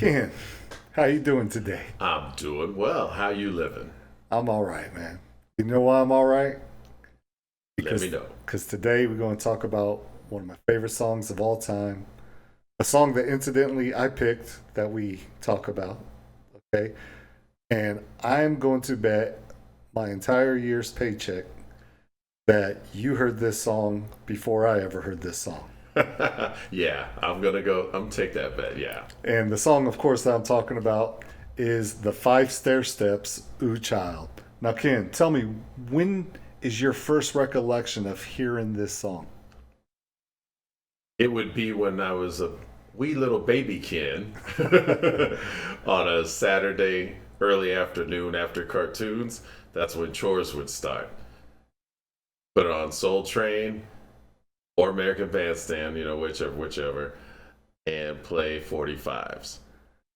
Ken, how you doing today? I'm doing well. How you living? I'm all right, man. You know why I'm all right? Let Because me know. because today we're going to talk about one of my favorite songs of all time, a song that incidentally I picked that we talk about. Okay, and I'm going to bet my entire year's paycheck that you heard this song before I ever heard this song. Yeah, I'm gonna go. I'm take that bet. Yeah. And the song, of course, that I'm talking about is the Five Stairsteps, Ooh Child. Now, Ken, tell me, when is your first recollection of hearing this song? It would be when I was a wee little baby Ken on a Saturday early afternoon after cartoons. That's when chores would start. Put it on Soul Train or American Bandstand, whichever, and play 45s.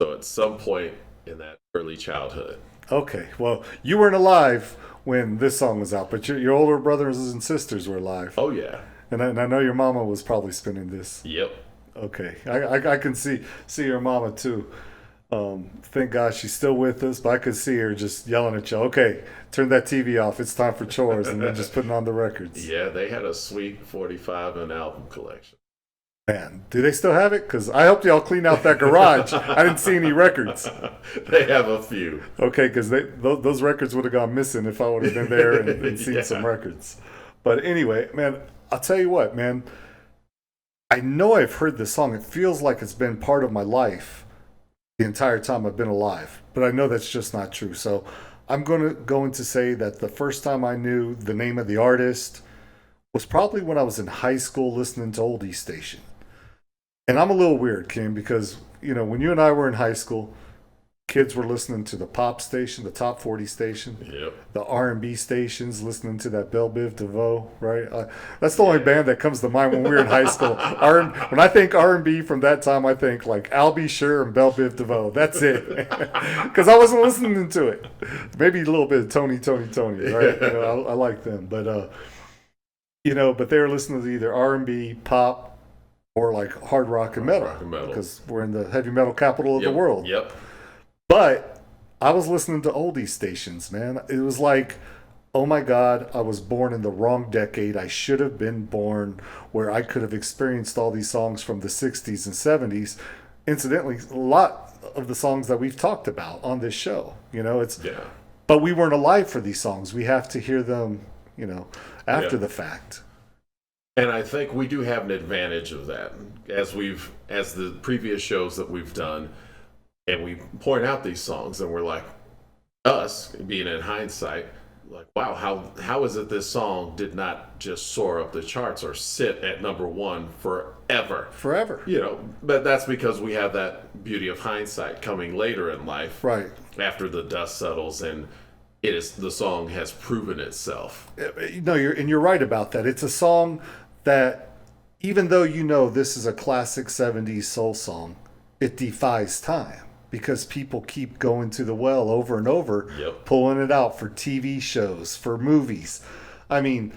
So at some point in that early childhood. Okay, well, you weren't alive when this song was out, but your older brothers and sisters were alive. Oh yeah. And I know your mama was probably spinning this. Yep. Okay, I can see your mama too. Thank God she's still with us, but I could see her just yelling at you. Okay, turn that TV off. It's time for chores, and then just putting on the records. Yeah, they had a sweet 45 and album collection. Man, do they still have it? Because I hope y'all cleaned out that garage. I didn't see any records. They have a few. Okay, because those records would have gone missing if I would have been there and seen Yeah. some records. But anyway, man, I'll tell you what, man. I know I've heard this song. It feels like it's been part of my life the entire time I've been alive, but I know that's just not true. So I'm going to say that the first time I knew the name of the artist was probably when I was in high school listening to Oldie Station. And I'm a little weird, Kim, because when you and I were in high school, kids were listening to the pop station, the top 40 station, Yep. the R&B stations, listening to that Belle Biv DeVoe, right? That's the only band that comes to mind when we were in high school. When I think R&B from that time, I think like Al B. Sure and Belle Biv DeVoe. That's it, because I wasn't listening to it. Maybe a little bit of Tony, right? I like them, but but they were listening to either R&B, pop, or like hard rock and metal, Rock and metal. because we're in the heavy metal capital of Yep. the world. Yep. But I was listening to oldie stations, man. It was like, oh my God, I was born in the wrong decade. I should have been born where I could have experienced all these songs from the 60s and 70s. Incidentally, a lot of the songs that we've talked about on this show, Yeah. but we weren't alive for these songs. We have to hear them, after Yeah. the fact. And I think we do have an advantage of that, as the previous shows that we've done, and we point out these songs, and we're like, us being in hindsight, like, wow, how is it this song did not just soar up the charts or sit at number one forever? Forever. But that's because we have that beauty of hindsight coming later in life, Right. after the dust settles, and the song has proven itself. No, you're right about that. It's a song that, even though this is a classic 70s soul song, it defies time because people keep going to the well over and over, Yep. pulling it out for TV shows, for movies. I mean,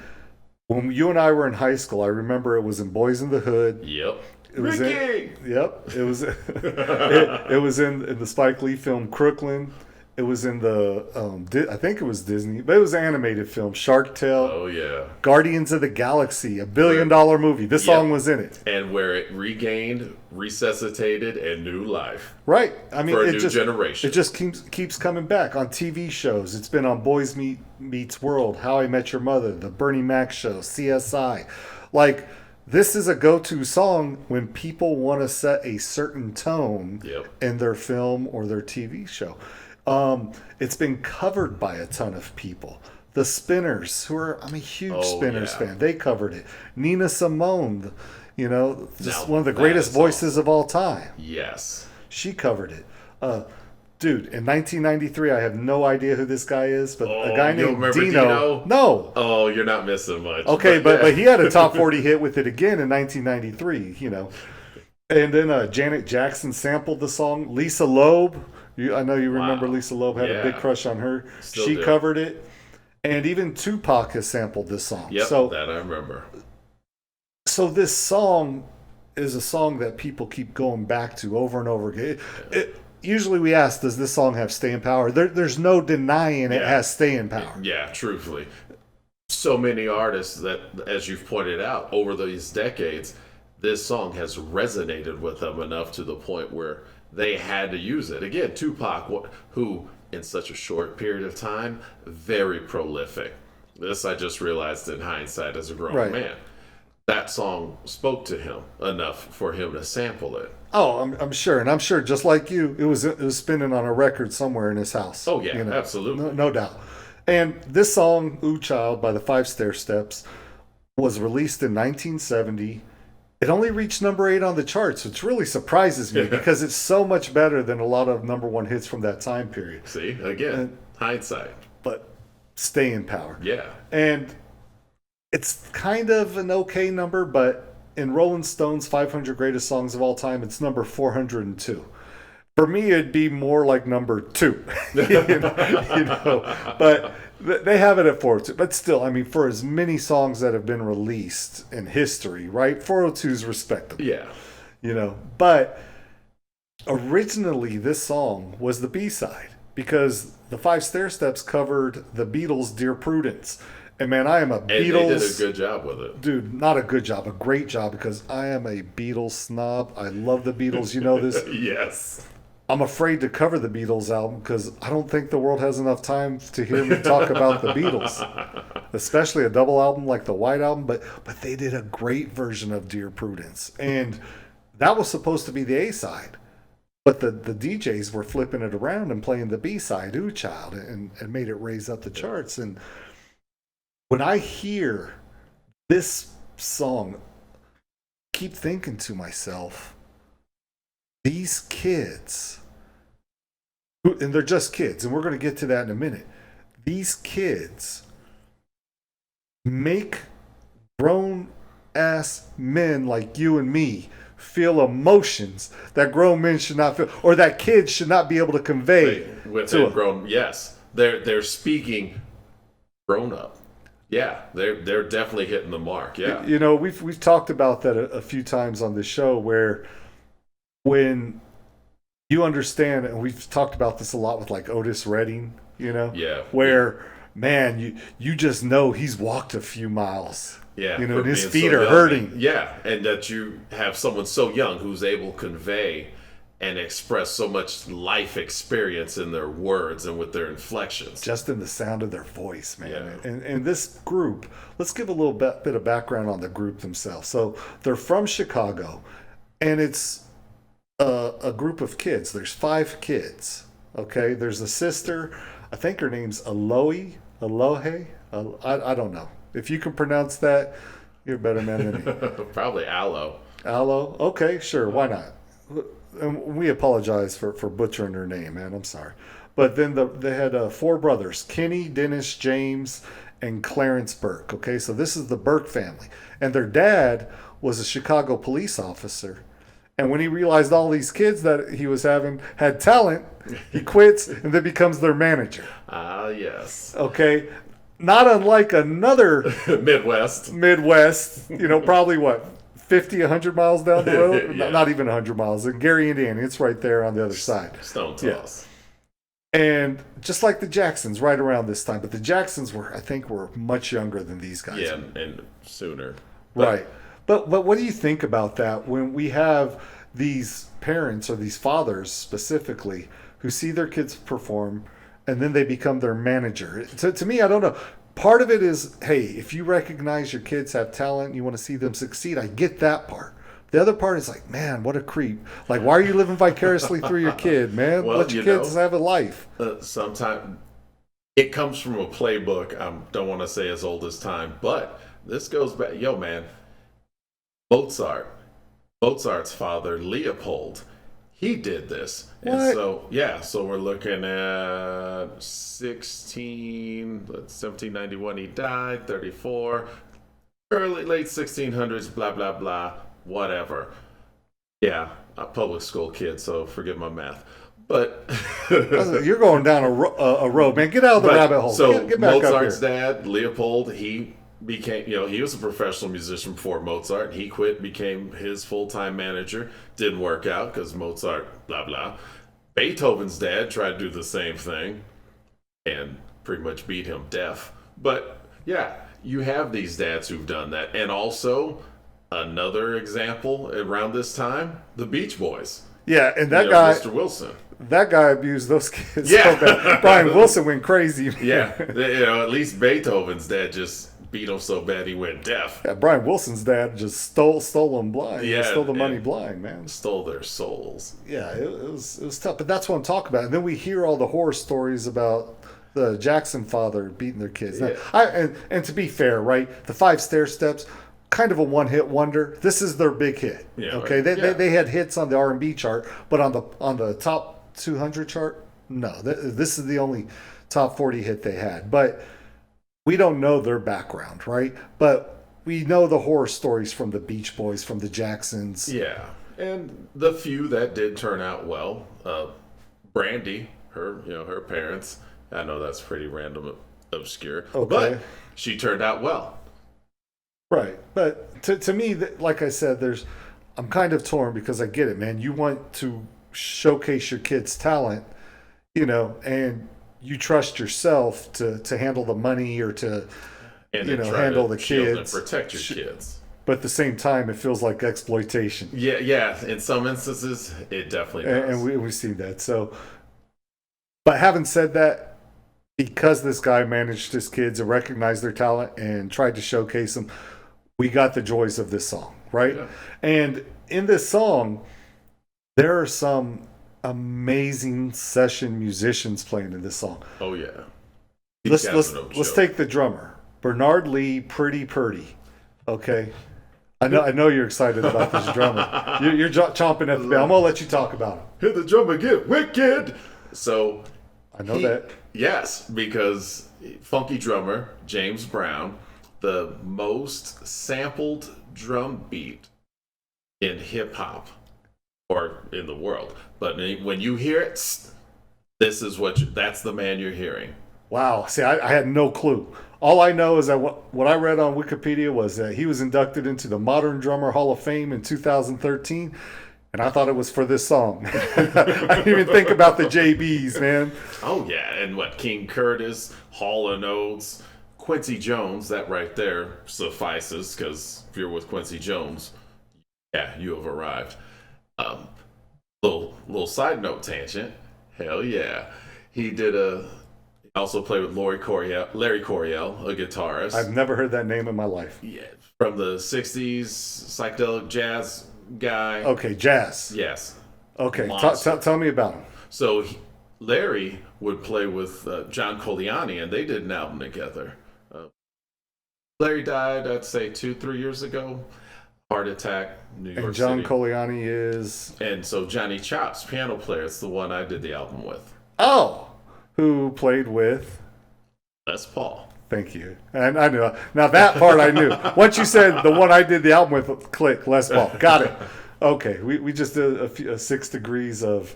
when you and I were in high school, I remember it was in Boys in the Hood. Yep. It was Ricky! it was it was in the Spike Lee film Crooklyn. It was in the I think it was Disney, but it was an animated film, Shark Tale, Oh yeah. Guardians of the Galaxy, $1 billion movie. This Yep. song was in it. And where it regained, resuscitated, and new life Right. I mean, for a it new just generation. it just keeps coming back on TV shows. It's been on Boys Meets World, How I Met Your Mother, The Bernie Mac Show, CSI. Like, this is a go-to song when people want to set a certain tone Yep. in their film or their TV show. It's been covered by a ton of people. The Spinners, I'm a huge Oh, Spinners yeah. fan. They covered it. Nina Simone, just Now one of the that greatest is awesome. voices of all time. Yes. She covered it. Dude, in 1993, I have no idea who this guy is, but a guy you don't named remember Dino. Dino? No. Oh, you're not missing much. Okay, but he had a top 40 hit with it again in 1993, And then Janet Jackson sampled the song. Lisa Loeb, I know you remember Wow. Lisa Loeb, had a big Yeah. crush on her. Still She do. covered it. And even Tupac has sampled this song. Yep, So that I remember. this song is a song that people keep going back to over and over again. Usually we ask, does this song have staying power? There's no denying it has staying power. Yeah, truthfully. So many artists that, as you've pointed out, over these decades, this song has resonated with them enough to the point where they had to use it. Again, Tupac, who in such a short period of time, very prolific. This I just realized in hindsight as a grown man. That song spoke to him enough for him to sample it. Oh, I'm sure, and I'm sure, just like you, it was spinning on a record somewhere in his house. Oh yeah, absolutely, no doubt. And this song, "Ooh Child" by the Five Stairsteps, was released in 1970. It only reached number 8 on the charts, which really surprises me because it's so much better than a lot of number 1 hits from that time period. See, again, hindsight. But staying power. Yeah. And it's kind of an okay number, but in Rolling Stone's 500 Greatest Songs of All Time, it's number 402. For me, it'd be more like number 2. But they have it at 402. But still, I mean, for as many songs that have been released in history, right? 402 is respectable. Yeah. But originally this song was the B-side because the Five Stairsteps covered the Beatles' Dear Prudence. And man, I am a Beatles... And they did a good job with it. Dude, not a good job, a great job, because I am a Beatles snob. I love the Beatles. You know this? Yes. I'm afraid to cover the Beatles album because I don't think the world has enough time to hear me talk about the Beatles, especially a double album like the White Album. But they did a great version of Dear Prudence, and that was supposed to be the A side. But the DJs were flipping it around and playing the B side, "Ooh Child," and made it raise up the charts. And when I hear this song, I keep thinking to myself, these kids, and they're just kids, and we're going to get to that in a minute. These kids make grown-ass men like you and me feel emotions that grown men should not feel, or that kids should not be able to convey. Within grown, yes. They're speaking grown up. Yeah, they're definitely hitting the mark. Yeah. We've talked about that a few times on the show where when you understand, and we've talked about this a lot with like Otis Redding, where man, you just know he's walked a few miles. Yeah. And his feet are hurting. Yeah. And that you have someone so young who's able to convey and express so much life experience in their words and with their inflections. Just in the sound of their voice, man. Yeah. And this group, let's give a little bit of background on the group themselves. So they're from Chicago, and it's a group of kids. There's 5 kids. Okay, there's a sister. I think her name's Alohe. I don't know. If you can pronounce that, you're a better man than me. Probably Aloe. Aloe? Okay, sure. Why not? And we apologize for butchering her name, man. I'm sorry. But then they had 4 brothers, Kenny, Dennis, James, and Clarence Burke. Okay, so this is the Burke family. And their dad was a Chicago police officer. And when he realized all these kids that he was having had talent, he quits and then becomes their manager. Ah, yes. Okay. Not unlike another Midwest, probably what, 50, 100 miles down the road? Yeah. Not even 100 miles. In Gary, Indiana, it's right there on the other side. Stone toss. Yeah. And just like the Jacksons, right around this time. But the Jacksons were much younger than these guys. Yeah, and sooner. Right. But what do you think about that when we have these parents or these fathers specifically who see their kids perform and then they become their manager? To me, I don't know. Part of it is, hey, if you recognize your kids have talent, you want to see them succeed, I get that part. The other part is like, man, what a creep. Like, why are you living vicariously through your kid, man? Well, let your kids have a life. Sometimes it comes from a playbook. I don't want to say as old as time, but this goes back. Yo, man, Mozart's father, Leopold, he did this. What? And so we're looking at 1791 he died, 34, late 1600s, blah, blah, blah, whatever. Yeah, a public school kid, so forgive my math. But you're going down a road, man. Get out of the rabbit hole. So get back Mozart's up here. dad, Leopold, he became, he was a professional musician before Mozart. He quit, became his full time manager. Didn't work out because Mozart, blah, blah. Beethoven's dad tried to do the same thing and pretty much beat him deaf. But yeah, you have these dads who've done that. And also, another example around this time, the Beach Boys. Yeah, and that guy, Mr. Wilson. That guy abused those kids Yeah. so bad. Brian Wilson went crazy. Yeah, at least Beethoven's dad just beat him so bad he went deaf. Yeah, Brian Wilson's dad just stole them blind. Yeah, Stole the money blind, man. Stole their souls. Yeah, it was tough. But that's what I'm talking about. And then we hear all the horror stories about the Jackson father beating their kids. Now, and to be fair, right, the 5 Stairsteps, kind of a one-hit wonder. This is their big hit. Yeah, okay, right. they had hits on the R&B chart, but on the top 200 chart, no. This is the only top 40 hit they had. But we don't know their background, right? But we know the horror stories from the Beach Boys, from the Jacksons. Yeah, and the few that did turn out well, Brandy, her parents. I know that's pretty random, obscure, Okay. but she turned out well. Right. But to me, like I said, I'm kind of torn because I get it, man. You want to showcase your kids' talent, and you trust yourself to handle the money or to, handle the kids. And protect your kids. But at the same time, it feels like exploitation. Yeah. In some instances, it definitely does. And we've seen that. So, but having said that, because this guy managed his kids and recognized their talent and tried to showcase them, we got the joys of this song, right? Yeah. And in this song, there are some amazing session musicians playing in this song. Oh yeah. Let's take the drummer, Bernard Lee, Pretty Purdy. Okay, I know you're excited about this drummer. You're chomping at the bit. I'm gonna let you talk about him. Hit the drum again, wicked. So I know that. Yes, because funky drummer James Brown, the most sampled drum beat in hip hop or in the world. But when you hear it, this is that's the man you're hearing. Wow. See, I had no clue. All I know is that what I read on Wikipedia was that he was inducted into the Modern Drummer Hall of Fame in 2013. And I thought it was for this song. I didn't even think about the JBs, man. Oh, yeah. And King Curtis, Hall & Oates, Quincy Jones, that right there suffices, because if you're with Quincy Jones, yeah, you have arrived. Little side note tangent. Hell yeah. He also played with Larry Coryell, a guitarist. I've never heard that name in my life. Yeah, from the 60s, psychedelic jazz guy. Okay, jazz. Yes. Okay, tell me about him. So Larry would play with John Coliani, and they did an album together. Larry died, I'd say 2-3 years ago. Heart attack, New York City. And John Coliani is... And so Johnny Chops, piano player, it's the one I did the album with. Oh! Who played with... Les Paul. Thank you. And I knew. Now that part I knew. Once you said the one I did the album with, click, Les Paul. Got it. Okay, we just did 6 degrees of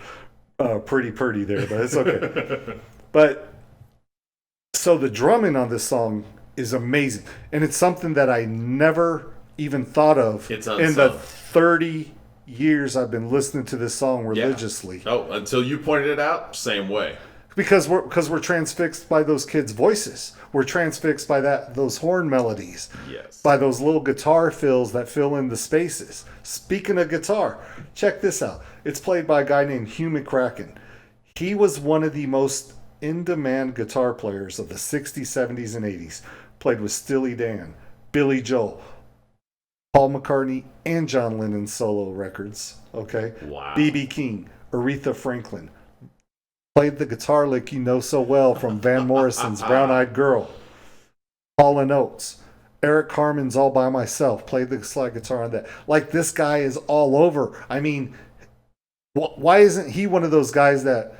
Pretty Purdy there, but it's okay. But, so the drumming on this song is amazing. And it's something that I never even thought of in the 30 years I've been listening to this song religiously. Yeah. Oh, until you pointed it out, same way. Because we're transfixed by those kids' voices. We're transfixed by those horn melodies. Yes. By those little guitar fills that fill in the spaces. Speaking of guitar, check this out. It's played by a guy named Hugh McCracken. He was one of the most in-demand guitar players of the 60s, 70s, and 80s. Played with Steely Dan, Billy Joel, Paul McCartney, and John Lennon's solo records. Okay? Wow. B.B. King, Aretha Franklin. Played the guitar lick you know so well from Van Morrison's Brown Eyed Girl. Hall & Oates. Eric Carmen's All By Myself. Played the slide guitar on that. Like, this guy is all over. I mean, why isn't he one of those guys that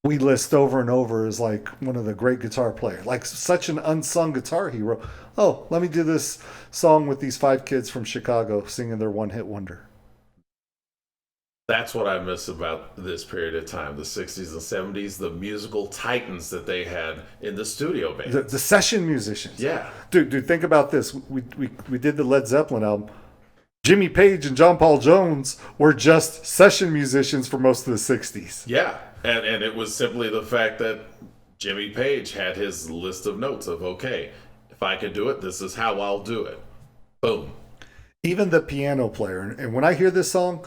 we list over and over as like one of the great guitar players? Like, such an unsung guitar hero. Oh, let me do this song with these 5 kids from Chicago singing their one-hit wonder. That's what I miss about this period of time, the 60s and 70s, the musical titans that they had in the studio band. The session musicians. Yeah. Dude, think about this. We did the Led Zeppelin album. Jimmy Page and John Paul Jones were just session musicians for most of the 60s. Yeah. And it was simply the fact that Jimmy Page had his list of notes of, okay, if I can do it, this is how I'll do it. Boom. Even the piano player. And when I hear this song,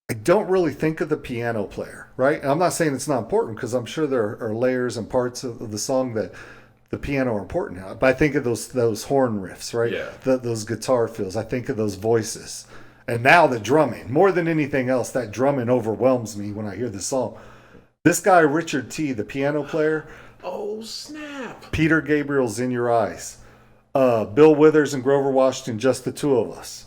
I don't really think of the piano player, right? And I'm not saying it's not important, because I'm sure there are layers and parts of the song that the piano are important now. But I think of those horn riffs, right? Yeah. Those guitar fills. I think of those voices. And now the drumming. More than anything else, that drumming overwhelms me when I hear this song. This guy, Richard T., the piano player. Oh, snap. Peter Gabriel's In Your Eyes. Bill Withers and Grover Washington, Just the Two of Us.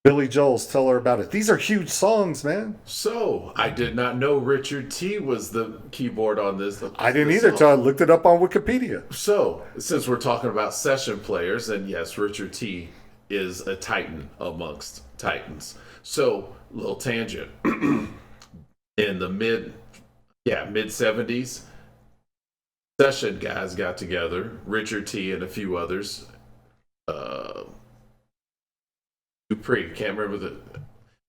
Billy Joel's Tell Her About It. These are huge songs, man. So, I did not know Richard T was the keyboard on this. I didn't either until I looked it up on Wikipedia. So, since we're talking about session players, and yes, Richard T is a titan amongst titans. So, little tangent. In the mid 70s, session guys got together, Richard T and a few others. Dupree, can't remember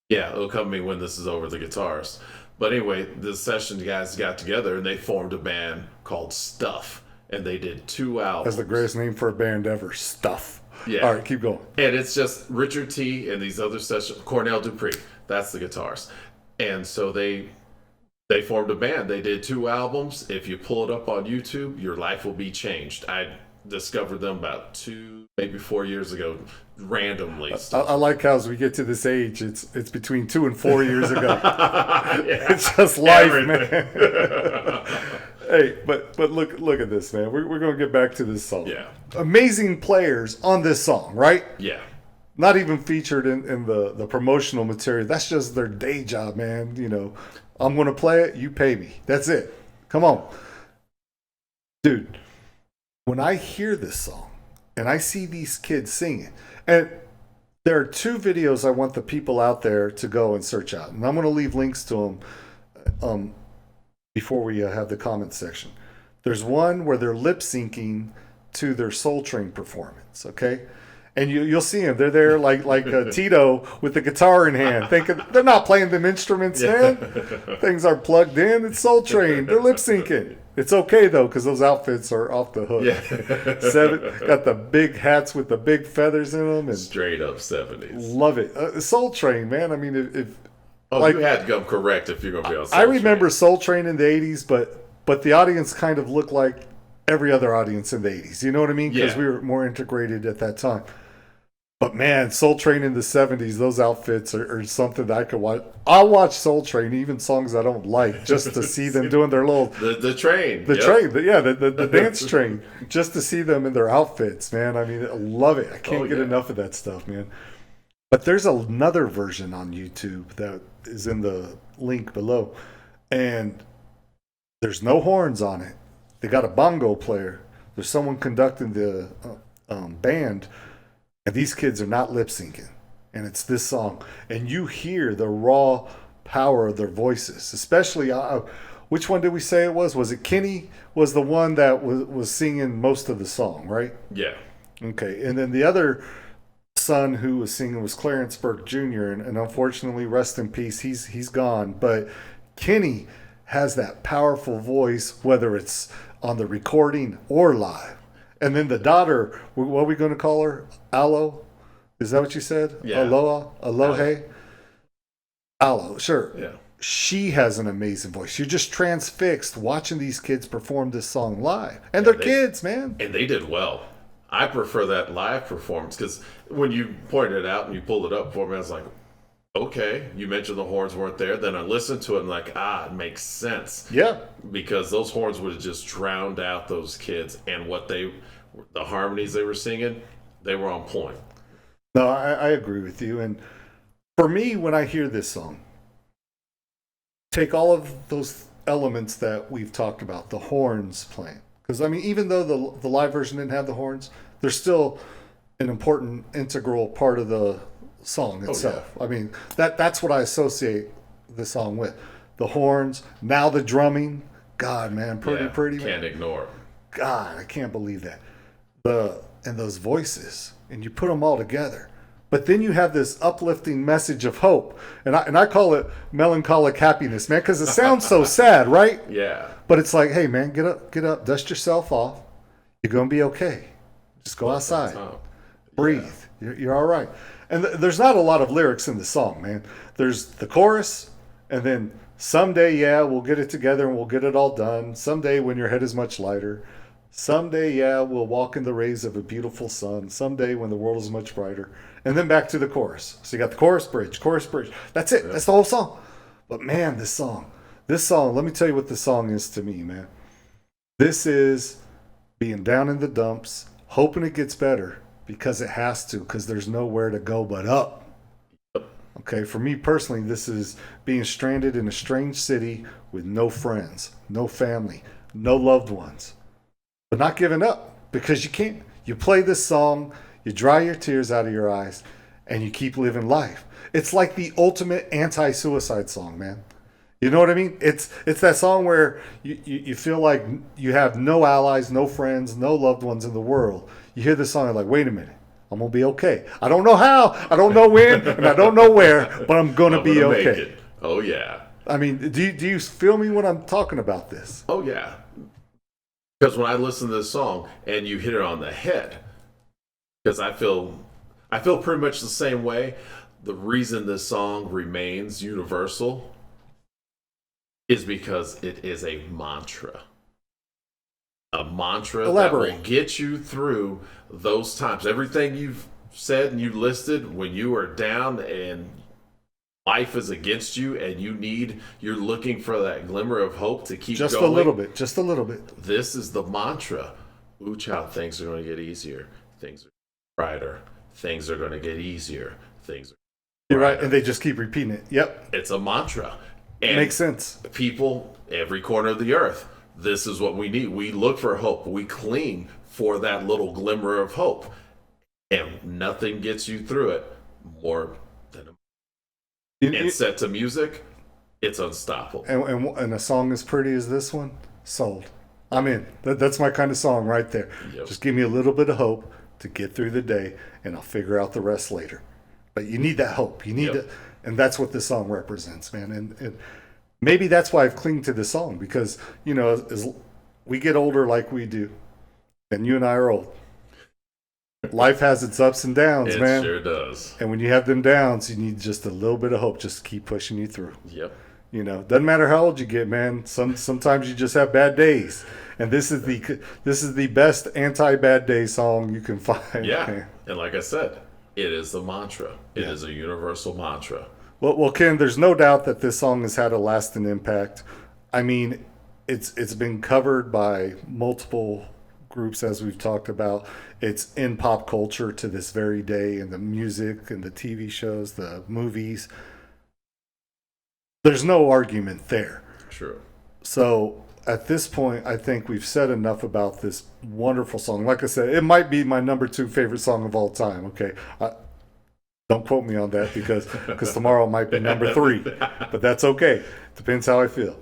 it'll come to me when this is over, the guitars. But anyway, the session guys got together and they formed a band called Stuff, and they did 2 albums. That's the greatest name for a band ever, Stuff. Yeah. All right, keep going. And it's just Richard T and these other Cornell Dupree, that's the guitars. And so they formed a band. They did 2 albums. If you pull it up on YouTube, your life will be changed. I discovered them about 2, maybe 4 years ago, randomly. I like how as we get to this age, it's between 2 and 4 years ago. Yeah. It's just life, man. Hey, but look at this, man. We're going to get back to this song. Yeah. Amazing players on this song, right? Yeah. Not even featured in the promotional material. That's just their day job, man. You know, I'm going to play it, you pay me. That's it. Come on. Dude, when I hear this song and I see these kids singing, and there are 2 videos I want the people out there to go and search out. And I'm going to leave links to them before we have the comment section. There's one where they're lip syncing to their Soul Train performance, okay? And you'll see them. They're there like Tito with the guitar in hand. They're not playing them instruments, man. Things are plugged in. It's Soul Train. They're lip syncing. It's okay though, because those outfits are off the hook. Yeah. Got the big hats with the big feathers in them, and Straight up 70s. love it. Soul Train, man. I mean, if you had to come correct if you're going to be on Soul I remember Train. Soul Train in the 80s, but the audience kind of looked like every other audience in the 80s. You know what I mean? Because Yeah. we were more integrated at that time. But man, Soul Train in the 70s, those outfits are something that I could watch. I'll watch Soul Train, even songs I don't like, just to see them doing their little... The train. The Yep. train, the dance train, just to see them in their outfits, man. I mean, I love it. I can't get enough of that stuff, man. But there's another version on YouTube that is in the link below, and there's no horns on it. They got a bongo player. There's someone conducting the band, and these kids are not lip syncing. And it's this song, and you hear the raw power of their voices, especially. Which one did we say it was? Was it Kenny? Was the one that was singing most of the song, right? Yeah. Okay, and then the other son who was singing was Clarence Burke Jr. and unfortunately, rest in peace, he's gone. But Kenny has that powerful voice, whether it's on the recording or live. And then the daughter, what are we going to call her? Aloe? Is that what you said? Yeah. Alohe? Aloe, sure. Yeah. She has an amazing voice. You're just transfixed watching these kids perform this song live. And they're kids, man. And they did well. I prefer that live performance because when you pointed it out and you pulled it up for me, I was like, okay, you mentioned the horns weren't there. Then I listened to it and like, it makes sense. Yeah. Because those horns would have just drowned out those kids and the harmonies they were singing, they were on point. No, I agree with you. And for me, when I hear this song, take all of those elements that we've talked about, the horns playing. Because, I mean, even though the live version didn't have the horns, they're still an important, integral part of the song itself. Oh, yeah. I mean, that's what I associate this song with. The horns, now the drumming. God, man, pretty. Can't Man. ignore. God, I can't believe that. And those voices, and you put them all together. But then you have this uplifting message of hope, and I call it melancholic happiness, man, because it sounds so sad, right? Yeah. But it's like, hey, man, get up, dust yourself off. You're gonna be okay. Just go outside, breathe. You're all right. And there's not a lot of lyrics in the song, man. There's the chorus, and then someday, yeah, we'll get it together and we'll get it all done. Someday, when your head is much lighter. Someday, yeah, we'll walk in the rays of a beautiful sun. Someday, when the world is much brighter. And then back to the chorus. So you got the chorus, bridge. That's it. That's the whole song. But man, this song, let me tell you what this song is to me, man. This is being down in the dumps, hoping it gets better because it has to, because there's nowhere to go but up. Okay, for me personally, this is being stranded in a strange city with no friends, no family, no loved ones. But not giving up, because you can't. You play this song, you dry your tears out of your eyes, and you keep living life. It's like the ultimate anti-suicide song, man. You know what I mean? It's that song where you feel like you have no allies, no friends, no loved ones in the world. You hear this song, you're like, wait a minute, I'm going to be okay. I don't know how, I don't know when, and I don't know where, but I'm going to be okay. Make it. Oh, yeah. I mean, do you feel me when I'm talking about this? Oh, yeah. Because when I listen to this song and you hit it on the head, because I feel pretty much the same way. The reason this song remains universal is because it is a mantra. A mantra Elaborate. That will get you through those times. Everything you've said and you listed when you are down and life is against you and you're looking for that glimmer of hope to keep just going. Just a little bit. This is the mantra. Ooh, child, things are going to get easier. Things are brighter. Things are going to get easier. Things are You're right, and they just keep repeating it. Yep. It's a mantra. And makes sense. People, every corner of the earth, this is what we need. We look for hope. We cling for that little glimmer of hope. And nothing gets you through it more than and set to music, it's unstoppable. And a song as pretty as this one, sold. I'm in. That's my kind of song right there. Yep. Just give me a little bit of hope to get through the day, and I'll figure out the rest later. But you need that hope. You need it, and that's what this song represents, man. And maybe that's why I've clinged to this song, because, you know, as we get older like we do, and you and I are old, life has its ups and downs, man. It sure does. And when you have them downs, you need just a little bit of hope just to keep pushing you through. Yep. You know, doesn't matter how old you get, man. Sometimes you just have bad days, and this is the best anti-bad day song you can find. Yeah, man. And like I said, it is the mantra. It is a universal mantra. Well, Ken, there's no doubt that this song has had a lasting impact. I mean, it's been covered by multiple groups, as we've talked about. It's in pop culture to this very day, in the music and the TV shows, the movies. There's no argument there. True. So at this point, I think we've said enough about this wonderful song. Like I said, it might be my number 2 favorite song of all time. Okay, don't quote me on that because tomorrow it might be number 3, but that's okay. Depends how I feel.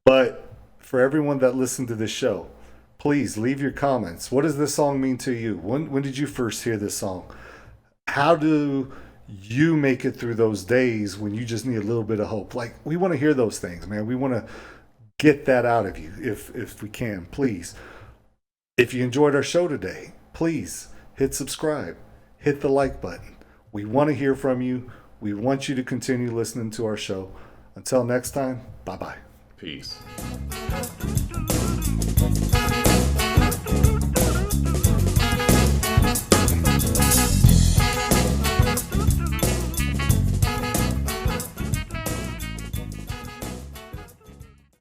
But for everyone that listened to this show, please leave your comments. What does this song mean to you? When did you first hear this song? How do you make it through those days when you just need a little bit of hope? Like, we want to hear those things, man. We want to get that out of you if we can, please. If you enjoyed our show today, please hit subscribe, hit the like button. We want to hear from you. We want you to continue listening to our show. Until next time, bye-bye. Peace.